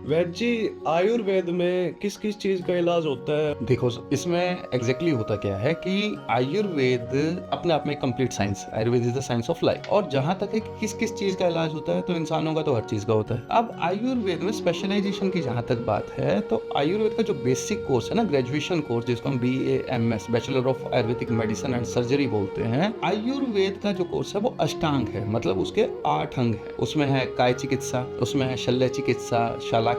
वैद्य जी, आयुर्वेद में किस किस चीज का इलाज होता है? देखो, इसमें एग्जैक्टली होता क्या है कि आयुर्वेद अपने आप में complete science, Ayurveda is the science of life. और जहां तक है कि किस किस चीज का इलाज होता है, तो इंसानों का तो हर चीज का होता है। अब आयुर्वेद में स्पेशलाइजेशन की जहां तक बात है, तो आयुर्वेद का जो बेसिक कोर्स है ना, ग्रेजुएशन कोर्स, जिसको हम BAMS, bachelor of Ayurvedic medicine and surgery बोलते हैं, आयुर्वेद का जो कोर्स है वो अष्टांग है, मतलब उसके 8 अंग है। उसमें है काय चिकित्सा, उसमें है शल्य चिकित्सा, शालाक्य,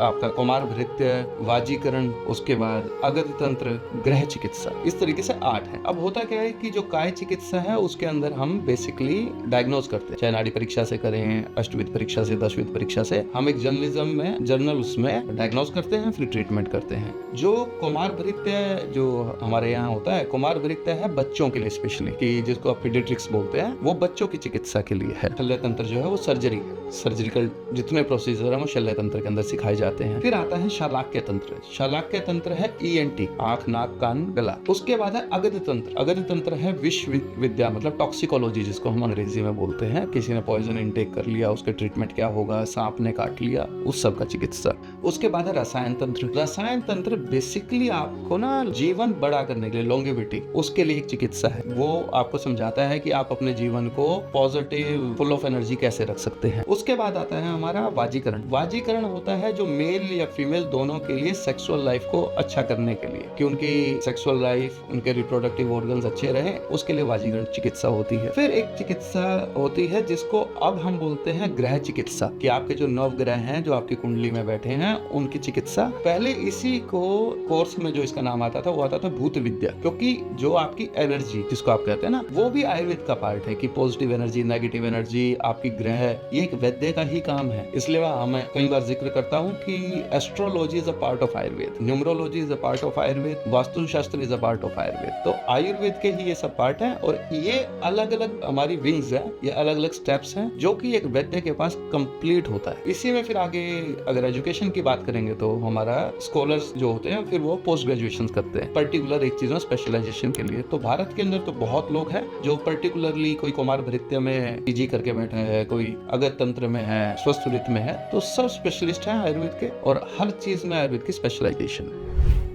आपका कुमार भृत्य, वाजीकरण, उसके बाद अगध तंत्र, ग्रह चिकित्सा, इस तरीके से 8 है। अब होता क्या है कि जो काय चिकित्सा है उसके अंदर हम बेसिकली डायग्नोज करते हैं, चाहे नाड़ी परीक्षा से करें, अष्टविध परीक्षा से, 10वीं परीक्षा से, हम एक जर्नल उसमें डायग्नोज करते हैं, फिर ट्रीटमेंट करते हैं। जो कुमार भृत्य जो हमारे यहाँ होता है, कुमार भृत्य है बच्चों के लिए स्पेशली, कि जिसको आप पीडियाट्रिक्स बोलते हैं, वो बच्चों की चिकित्सा के लिए है। शल्य तंत्र जो है वो सर्जरी है, सर्जिकल जितने प्रोसीजर है वो शल्य तंत्र के अंदर सिखाए जाते हैं। फिर आता है शालाक्य तंत्र। शालाक्य तंत्र है ENT, आंख, नाक, कान, गला। उसके बाद है अगध तंत्र। अगध तंत्र है विश्व विद्या, मतलब टॉक्सिकोलॉजी, जिसको हम अंग्रेजी में बोलते हैं। किसी ने पॉइजन इनटेक कर लिया, उसके ट्रीटमेंट क्या होगा, सांप ने काट लिया, उस सब का चिकित्सा। उसके बाद है रसायन तंत्र। रसायन तंत्र बेसिकली आपको ना जीवन बड़ा करने के लिए, लॉन्गेविटी, उसके लिए एक चिकित्सा है। वो आपको समझाता है कि आप अपने जीवन को पॉजिटिव, फुल ऑफ एनर्जी कैसे रख सकते हैं। उसके बाद आता है हमारा वाजीकरण। वाजीकरण होता है जो मेल या फीमेल दोनों के लिए सेक्सुअल लाइफ को अच्छा करने के लिए, कि उनकी सेक्सुअल लाइफ, उनके रिप्रोडक्टिव ऑर्गन्स अच्छे रहे, उसके लिए वाजीकरण चिकित्सा होती है। फिर एक चिकित्सा होती है जिसको अब हम बोलते हैं ग्रह चिकित्सा, कि आपके जो 9 ग्रह हैं जो आपकी कुंडली में बैठे हैं, उनकी चिकित्सा। पहले इसी को कोर्स में जो इसका नाम आता था वो आता था भूत विद्या, क्योंकि जो आपकी एनर्जी जिसको आप कहते हैं ना, वो भी आयुर्वेद का पार्ट है, कि पॉजिटिव एनर्जी, नेगेटिव एनर्जी, आपकी ग्रह, ये एक वैद्य का ही काम है। इसलिए मैं कई बार जिक्र करता हूँ कि astrology is a part of Ayurveda, numerology is a part of Ayurveda, Vastushastra is a part of Ayurveda. तो आयुर्वेद के ही ये सब पार्ट है, और ये अलग अलग हमारी विंग्स है, ये अलग अलग स्टेप्स हैं जो कि एक वैद्य के पास कंप्लीट होता है। इसी में फिर आगे अगर एजुकेशन की बात करेंगे तो हमारा स्कॉलर्स जो होते हैं, फिर वो पोस्ट ग्रेजुएशन करते हैं पर्टिकुलर एक चीज में स्पेशलाइजेशन के लिए। तो भारत के अंदर तो बहुत लोग हैं जो पर्टिकुलरली, कोई कुमार भृत्य में PG करके बैठा है, कोई अगध तंत्र में है, स्वस्थ वृत्त में है, तो सब स्पेशलिस्ट हैं आयुर्वेद के, और हर चीज में आयुर्वेद की स्पेशलाइजेशन है।